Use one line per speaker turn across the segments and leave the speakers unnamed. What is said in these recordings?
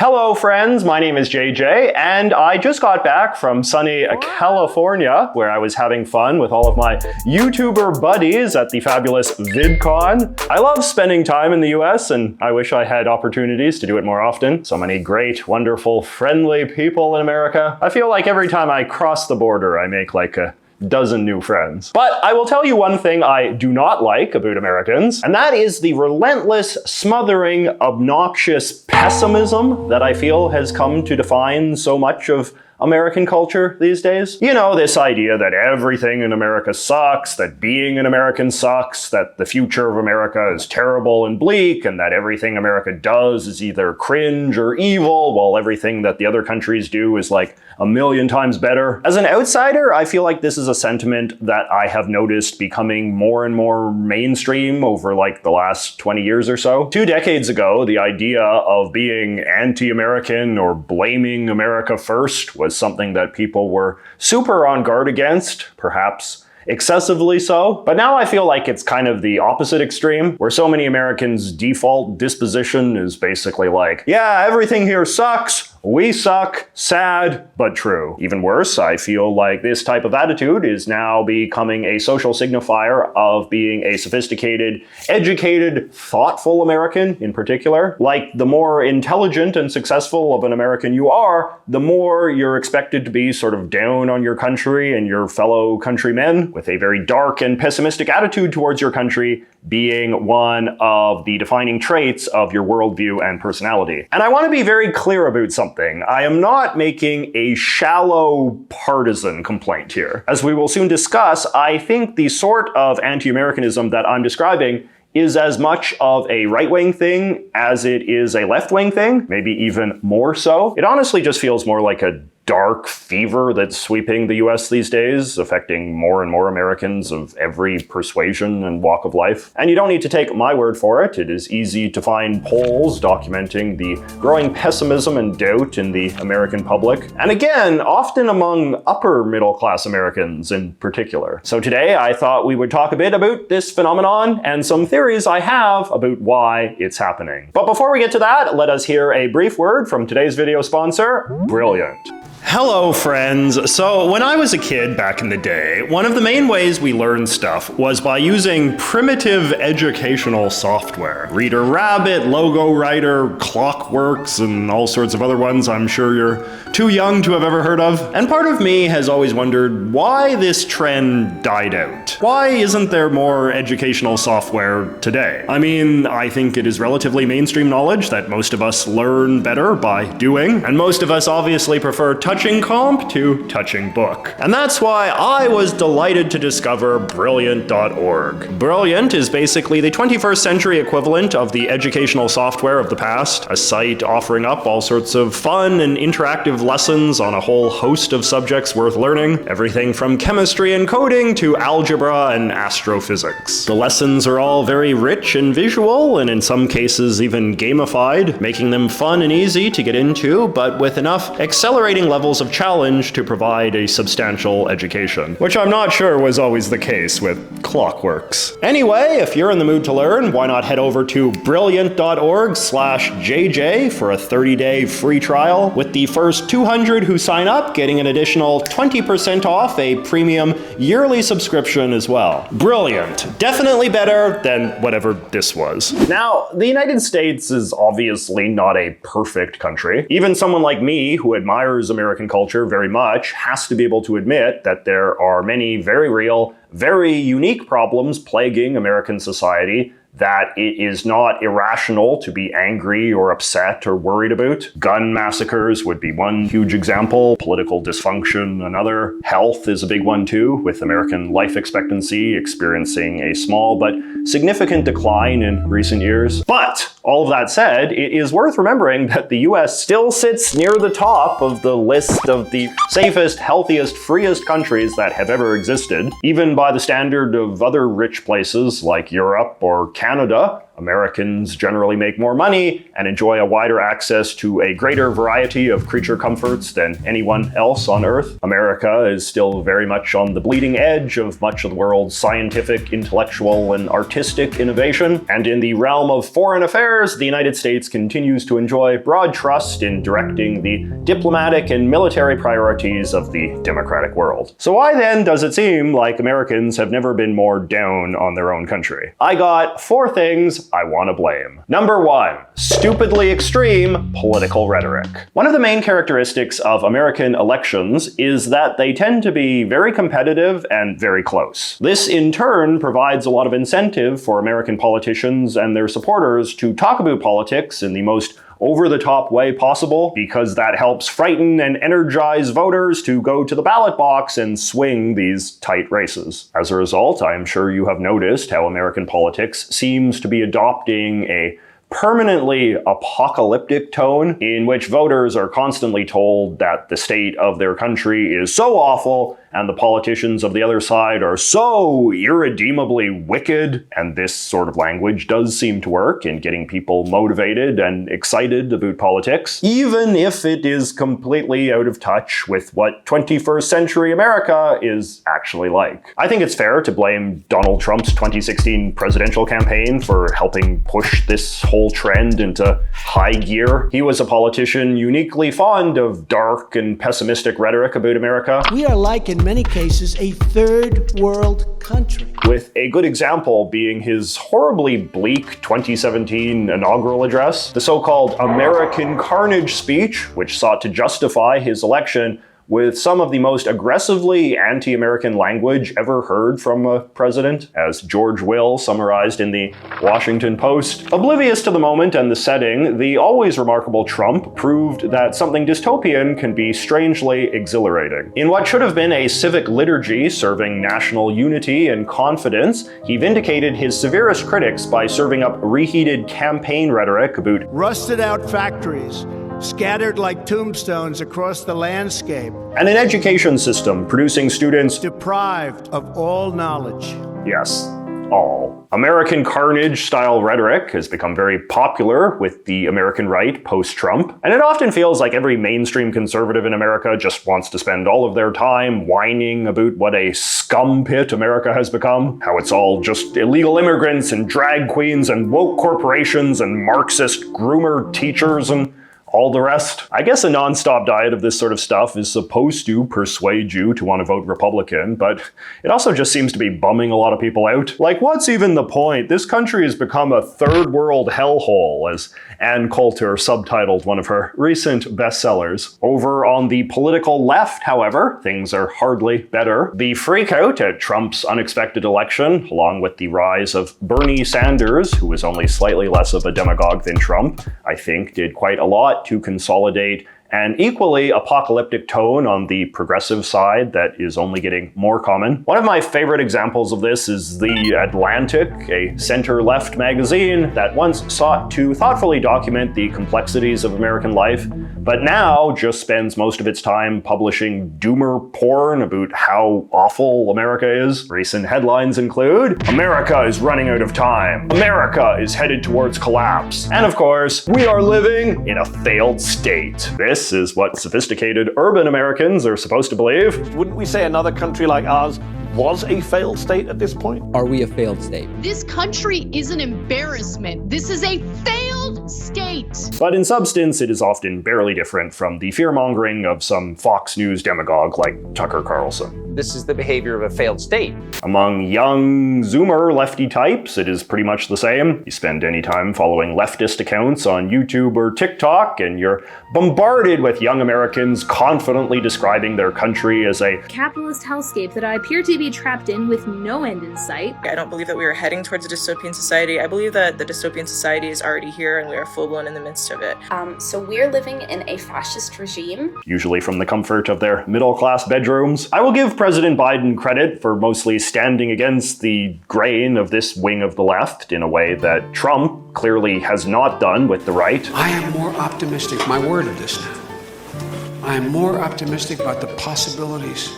Hello friends, my name is JJ, and I just got back from sunny California, where I was having fun with all of my YouTuber buddies at the fabulous VidCon. I love spending time in the US, and I wish I had opportunities to do it more often. So many great, wonderful, friendly people in America. I feel like every time I cross the border, I make like a dozen new friends. But I will tell you one thing I do not like about Americans, and that is the relentless, smothering, obnoxious pessimism that I feel has come to define so much of American culture these days. You know, this idea that everything in America sucks, that being an American sucks, that the future of America is terrible and bleak, and that everything America does is either cringe or evil, while everything that the other countries do is like a million times better. As an outsider, I feel like this is a sentiment that I have noticed becoming more and more mainstream over like the last 20 years or so. 2 decades ago, the idea of being anti-American or blaming America first was something that people were super on guard against, perhaps excessively so. But now I feel like it's kind of the opposite extreme, where so many Americans' default disposition is basically like, yeah, everything here sucks, we suck, sad, but true. Even worse, I feel like this type of attitude is now becoming a social signifier of being a sophisticated, educated, thoughtful American in particular. Like, the more intelligent and successful of an American you are, the more you're expected to be sort of down on your country and your fellow countrymen, with a very dark and pessimistic attitude towards your country being one of the defining traits of your worldview and personality. And I want to be very clear about something. I am not making a shallow partisan complaint here. As we will soon discuss, I think the sort of anti-Americanism that I'm describing is as much of a right-wing thing as it is a left-wing thing, maybe even more so. It honestly just feels more like a dark fever that's sweeping the US these days, affecting more and more Americans of every persuasion and walk of life. And you don't need to take my word for it. It is easy to find polls documenting the growing pessimism and doubt in the American public. And again, often among upper middle class Americans in particular. So today I thought we would talk a bit about this phenomenon and some theories I have about why it's happening. But before we get to that, let us hear a brief word from today's video sponsor, Brilliant. Hello friends! So when I was a kid back in the day, one of the main ways we learned stuff was by using primitive educational software. Reader Rabbit, Logo Writer, Clockworks, and all sorts of other ones I'm sure you're too young to have ever heard of. And part of me has always wondered why this trend died out. Why isn't there more educational software today? I mean, I think it is relatively mainstream knowledge that most of us learn better by doing, and most of us obviously prefer touching comp to touching book. And that's why I was delighted to discover Brilliant.org. Brilliant is basically the 21st century equivalent of the educational software of the past, a site offering up all sorts of fun and interactive lessons on a whole host of subjects worth learning, everything from chemistry and coding to algebra and astrophysics. The lessons are all very rich and visual, and in some cases even gamified, making them fun and easy to get into, but with enough accelerating levels of challenge to provide a substantial education, which I'm not sure was always the case with Clockworks. Anyway, if you're in the mood to learn, why not head over to brilliant.org/JJ for a 30-day free trial, with the first 200 who sign up getting an additional 20% off a premium yearly subscription as well. Brilliant. Definitely better than whatever this was. Now, the United States is obviously not a perfect country. Even someone like me, who admires American culture very much, has to be able to admit that there are many very real, very unique problems plaguing American society that it is not irrational to be angry or upset or worried about. Gun massacres would be one huge example, political dysfunction another. Health is a big one too, with American life expectancy experiencing a small but significant decline in recent years. But all of that said, it is worth remembering that the US still sits near the top of the list of the safest, healthiest, freest countries that have ever existed, even by the standard of other rich places like Europe or Canada, Americans generally make more money and enjoy a wider access to a greater variety of creature comforts than anyone else on Earth. America is still very much on the bleeding edge of much of the world's scientific, intellectual, and artistic innovation. And in the realm of foreign affairs, the United States continues to enjoy broad trust in directing the diplomatic and military priorities of the democratic world. So why then does it seem like Americans have never been more down on their own country? I got 4 things I want to blame. Number 1, stupidly extreme political rhetoric. One of the main characteristics of American elections is that they tend to be very competitive and very close. This in turn provides a lot of incentive for American politicians and their supporters to talk about politics in the most over-the-top way possible, because that helps frighten and energize voters to go to the ballot box and swing these tight races. As a result, I am sure you have noticed how American politics seems to be adopting a permanently apocalyptic tone in which voters are constantly told that the state of their country is so awful and the politicians of the other side are so irredeemably wicked. And this sort of language does seem to work in getting people motivated and excited about politics, even if it is completely out of touch with what 21st century America is actually like. I think it's fair to blame Donald Trump's 2016 presidential campaign for helping push this whole trend into high gear. He was a politician uniquely fond of dark and pessimistic rhetoric about America.
We are like, in many cases, a third world country.
With a good example being his horribly bleak 2017 inaugural address, the so-called American Carnage speech, which sought to justify his election with some of the most aggressively anti-American language ever heard from a president, as George Will summarized in the Washington Post. Oblivious to the moment and the setting, the always remarkable Trump proved that something dystopian can be strangely exhilarating. In what should have been a civic liturgy serving national unity and confidence, he vindicated his severest critics by serving up reheated campaign rhetoric about
rusted out factories, scattered like tombstones across the landscape,
and an education system producing students
deprived of all knowledge.
Yes, all. American Carnage-style rhetoric has become very popular with the American right post-Trump, and it often feels like every mainstream conservative in America just wants to spend all of their time whining about what a scum pit America has become, how it's all just illegal immigrants and drag queens and woke corporations and Marxist groomer teachers and all the rest. I guess a non-stop diet of this sort of stuff is supposed to persuade you to want to vote Republican, but it also just seems to be bumming a lot of people out. Like, what's even the point? This country has become a third world hellhole, as Ann Coulter subtitled one of her recent bestsellers. Over on the political left, however, things are hardly better. The freakout at Trump's unexpected election, along with the rise of Bernie Sanders, who was only slightly less of a demagogue than Trump, I think did quite a lot to consolidate an equally apocalyptic tone on the progressive side that is only getting more common. One of my favorite examples of this is The Atlantic, a center-left magazine that once sought to thoughtfully document the complexities of American life, but now just spends most of its time publishing doomer porn about how awful America is. Recent headlines include, "America is running out of time," "America is headed towards collapse," and of course, "We are living in a failed state." This is what sophisticated urban Americans are supposed to believe.
Wouldn't we say another country like ours was a failed state at this point?
Are we a failed state?
This country is an embarrassment. This is a failed state.
But in substance, it is often barely different from the fear-mongering of some Fox News demagogue like Tucker Carlson.
This is the behavior of a failed state.
Among young Zoomer lefty types, it is pretty much the same. You spend any time following leftist accounts on YouTube or TikTok, and you're bombarded with young Americans confidently describing their country as a
capitalist hellscape that I appear to be trapped in with no end in sight.
I don't believe that we are heading towards a dystopian society. I believe that the dystopian society is already here and we are full-blown in the midst of it.
So we're living in a fascist regime.
Usually from the comfort of their middle-class bedrooms. I will give President Biden credit for mostly standing against the grain of this wing of the left in a way that Trump clearly has not done with the right.
I am more optimistic, my word of this now. I am more optimistic about the possibilities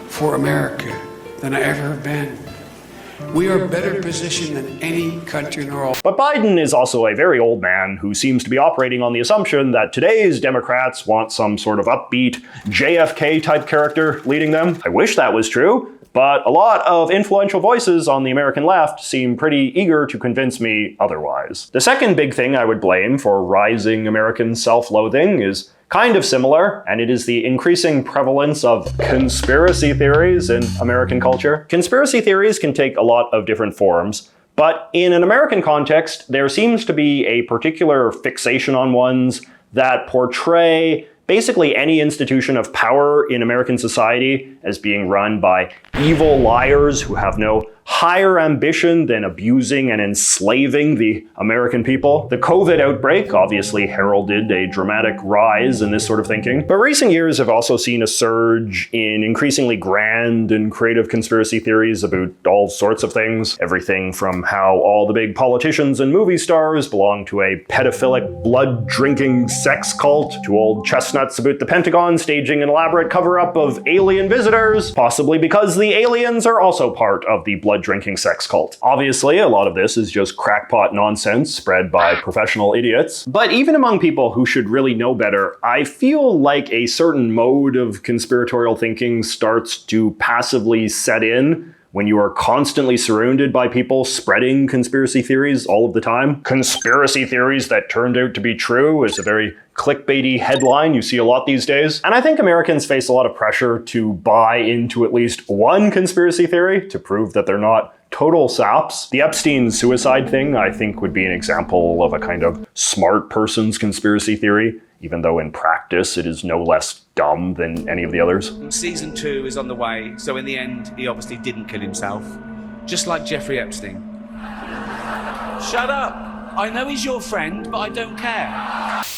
for America than I ever have been. We are better positioned than any country in the world.
But Biden is also a very old man who seems to be operating on the assumption that today's Democrats want some sort of upbeat JFK-type character leading them. I wish that was true, but a lot of influential voices on the American left seem pretty eager to convince me otherwise. The second big thing I would blame for rising American self-loathing is kind of similar, and it is the increasing prevalence of conspiracy theories in American culture. Conspiracy theories can take a lot of different forms, but in an American context, there seems to be a particular fixation on ones that portray basically any institution of power in American society as being run by evil liars who have no higher ambition than abusing and enslaving the American people. The COVID outbreak obviously heralded a dramatic rise in this sort of thinking, but recent years have also seen a surge in increasingly grand and creative conspiracy theories about all sorts of things. Everything from how all the big politicians and movie stars belong to a pedophilic, blood-drinking sex cult, to old chestnuts about the Pentagon staging an elaborate cover-up of alien visitors, possibly because the aliens are also part of the blood-drinking sex cult. Obviously, a lot of this is just crackpot nonsense spread by professional idiots. But even among people who should really know better, I feel like a certain mode of conspiratorial thinking starts to passively set in when you are constantly surrounded by people spreading conspiracy theories all of the time. Conspiracy theories that turned out to be true is a very clickbaity headline you see a lot these days. And I think Americans face a lot of pressure to buy into at least one conspiracy theory to prove that they're not total saps. The Epstein suicide thing, I think, would be an example of a kind of smart person's conspiracy theory, even though in practice it is no less dumb than any of the others.
Season 2 is on the way, so in the end, he obviously didn't kill himself. Just like Jeffrey Epstein. Shut up! I know he's your friend, but I don't care.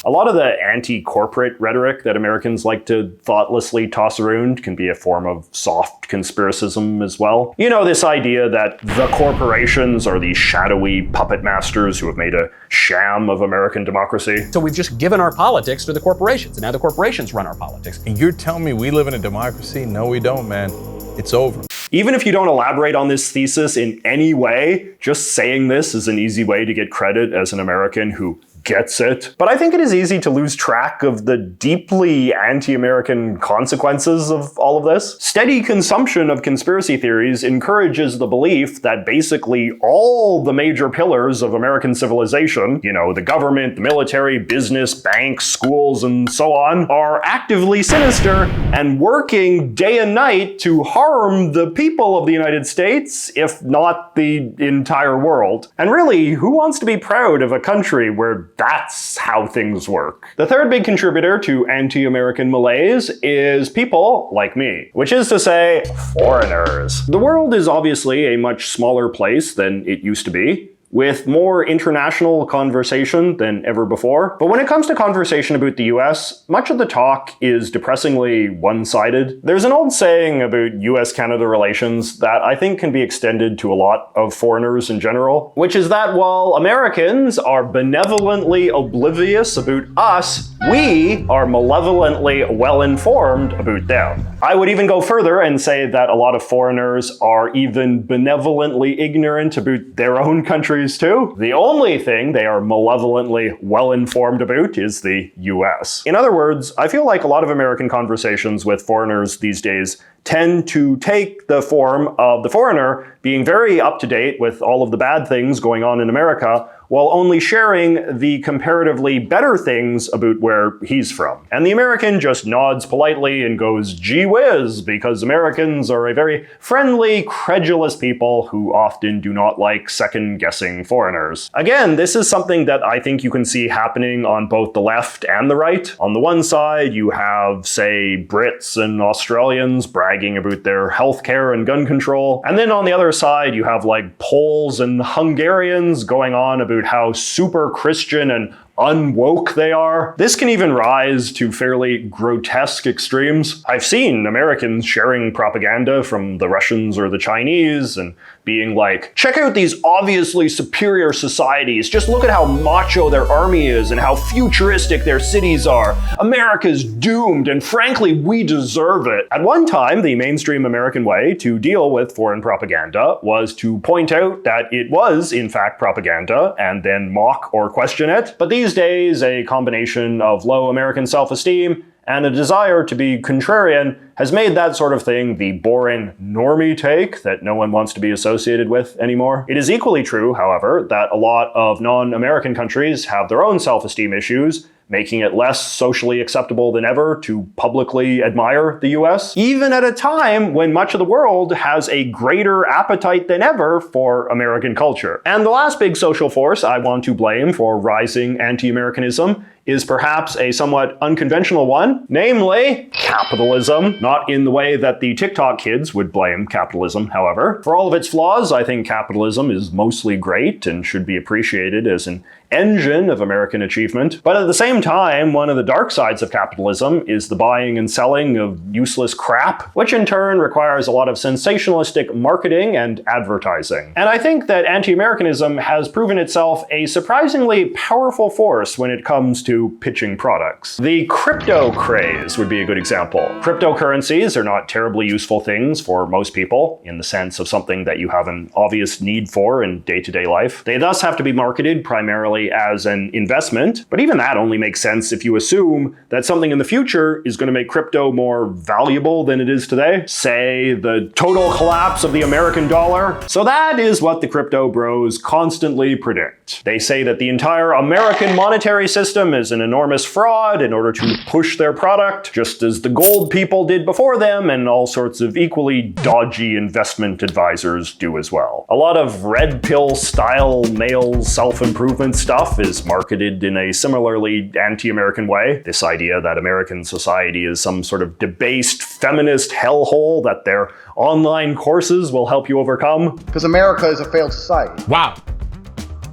A lot of the anti-corporate rhetoric that Americans like to thoughtlessly toss around can be a form of soft conspiracism as well. You know, this idea that the corporations are the shadowy puppet masters who have made a sham of American democracy.
So we've just given our politics to the corporations, and now the corporations run our politics.
And you're telling me we live in a democracy? No, we don't, man. It's over.
Even if you don't elaborate on this thesis in any way, just saying this is an easy way to get credit as an American who gets it. But I think it is easy to lose track of the deeply anti-American consequences of all of this. Steady consumption of conspiracy theories encourages the belief that basically all the major pillars of American civilization, you know, the government, the military, business, banks, schools, and so on, are actively sinister and working day and night to harm the people of the United States, if not the entire world. And really, who wants to be proud of a country where that's how things work? The third big contributor to anti-American malaise is people like me, which is to say, foreigners. The world is obviously a much smaller place than it used to be, with more international conversation than ever before. But when it comes to conversation about the US, much of the talk is depressingly one-sided. There's an old saying about US-Canada relations that I think can be extended to a lot of foreigners in general, which is that while Americans are benevolently oblivious about us, we are malevolently well-informed about them. I would even go further and say that a lot of foreigners are even benevolently ignorant about their own countries too. The only thing they are malevolently well-informed about is the US. In other words, I feel like a lot of American conversations with foreigners these days tend to take the form of the foreigner being very up-to-date with all of the bad things going on in America, while only sharing the comparatively better things about where he's from. And the American just nods politely and goes, gee whiz, because Americans are a very friendly, credulous people who often do not like second-guessing foreigners. Again, this is something that I think you can see happening on both the left and the right. On the one side, you have, say, Brits and Australians bragging about their healthcare and gun control. And then on the other side, you have like Poles and Hungarians going on about how super Christian and unwoke they are. This can even rise to fairly grotesque extremes. I've seen Americans sharing propaganda from the Russians or the Chinese and being like, check out these obviously superior societies. Just look at how macho their army is and how futuristic their cities are. America's doomed, and frankly, we deserve it. At one time, the mainstream American way to deal with foreign propaganda was to point out that it was, in fact, propaganda and then mock or question it. But these days, a combination of low American self-esteem and a desire to be contrarian has made that sort of thing the boring normie take that no one wants to be associated with anymore. It is equally true, however, that a lot of non-American countries have their own self-esteem issues, making it less socially acceptable than ever to publicly admire the US, even at a time when much of the world has a greater appetite than ever for American culture. And the last big social force I want to blame for rising anti-Americanism is perhaps a somewhat unconventional one, namely capitalism. Not in the way that the TikTok kids would blame capitalism, however. For all of its flaws, I think capitalism is mostly great and should be appreciated as an engine of American achievement. But at the same time, one of the dark sides of capitalism is the buying and selling of useless crap, which in turn requires a lot of sensationalistic marketing and advertising. And I think that anti-Americanism has proven itself a surprisingly powerful force when it comes to pitching products. The crypto craze would be a good example. Cryptocurrencies are not terribly useful things for most people, in the sense of something that you have an obvious need for in day-to-day life. They thus have to be marketed primarily as an investment, but even that only makes sense if you assume that something in the future is going to make crypto more valuable than it is today. Say, the total collapse of the American dollar. So that is what the crypto bros constantly predict. They say that the entire American monetary system is an enormous fraud in order to push their product, just as the gold people did before them and all sorts of equally dodgy investment advisors do as well. A lot of red pill style male self-improvement stuff is marketed in a similarly anti-American way. This idea that American society is some sort of debased feminist hellhole that their online courses will help you overcome.
Because America is a failed society.
Wow.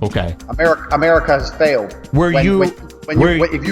Okay.
America has failed. If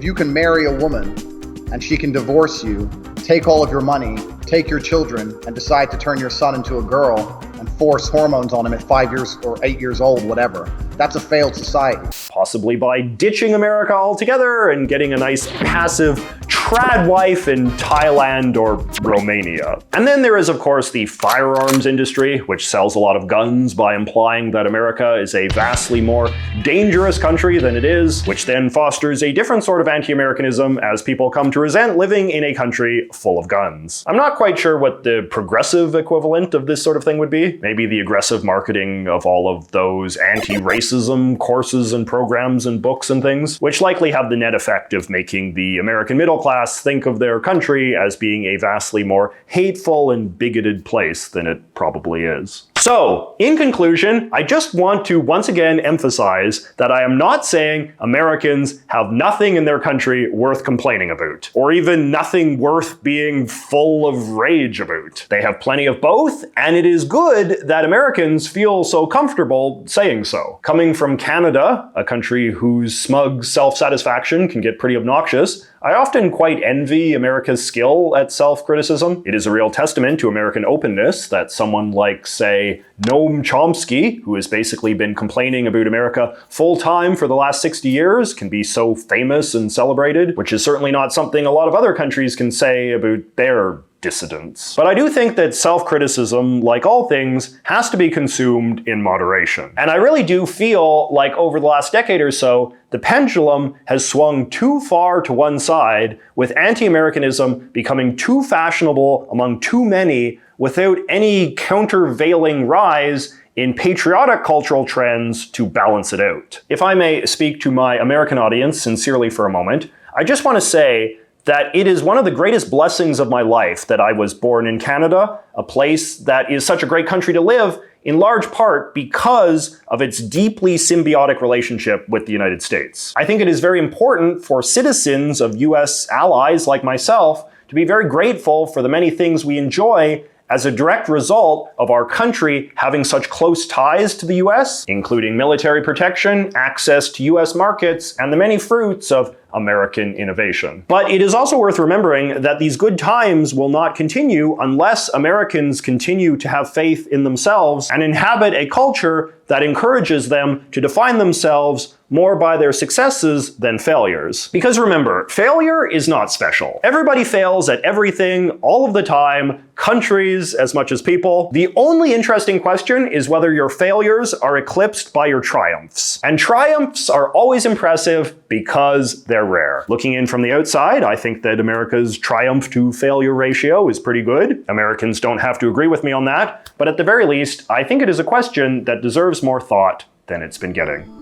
you can marry a woman and she can divorce you, take all of your money, take your children, and decide to turn your son into a girl and force hormones on him at 5 years or 8 years old, whatever. That's a failed society.
Possibly by ditching America altogether and getting a nice passive trad wife in Thailand or Romania. And then there is, of course, the firearms industry, which sells a lot of guns by implying that America is a vastly more dangerous country than it is, which then fosters a different sort of anti-Americanism as people come to resent living in a country full of guns. I'm not quite sure what the progressive equivalent of this sort of thing would be. Maybe the aggressive marketing of all of those anti-racism courses and programs and books and things, which likely have the net effect of making the American middle class think of their country as being a vastly more hateful and bigoted place than it probably is. So, in conclusion, I just want to once again emphasize that I am not saying Americans have nothing in their country worth complaining about, or even nothing worth being full of rage about. They have plenty of both, and it is good that Americans feel so comfortable saying so. Coming from Canada, a country whose smug self-satisfaction can get pretty obnoxious, I often quite envy America's skill at self-criticism. It is a real testament to American openness that someone like, say, Noam Chomsky, who has basically been complaining about America full-time for the last 60 years, can be so famous and celebrated, which is certainly not something a lot of other countries can say about their dissidents. But I do think that self-criticism, like all things, has to be consumed in moderation. And I really do feel like over the last decade or so, the pendulum has swung too far to one side, with anti-Americanism becoming too fashionable among too many without any countervailing rise in patriotic cultural trends to balance it out. If I may speak to my American audience sincerely for a moment, I just want to say that it is one of the greatest blessings of my life that I was born in Canada, a place that is such a great country to live, in large part because of its deeply symbiotic relationship with the United States. I think it is very important for citizens of US allies like myself to be very grateful for the many things we enjoy as a direct result of our country having such close ties to the US, including military protection, access to US markets, and the many fruits of American innovation. But it is also worth remembering that these good times will not continue unless Americans continue to have faith in themselves and inhabit a culture that encourages them to define themselves more by their successes than failures. Because remember, failure is not special. Everybody fails at everything, all of the time, countries as much as people. The only interesting question is whether your failures are eclipsed by your triumphs. And triumphs are always impressive because they're rare. Looking in from the outside, I think that America's triumph to failure ratio is pretty good. Americans don't have to agree with me on that, but at the very least, I think it is a question that deserves more thought than it's been getting.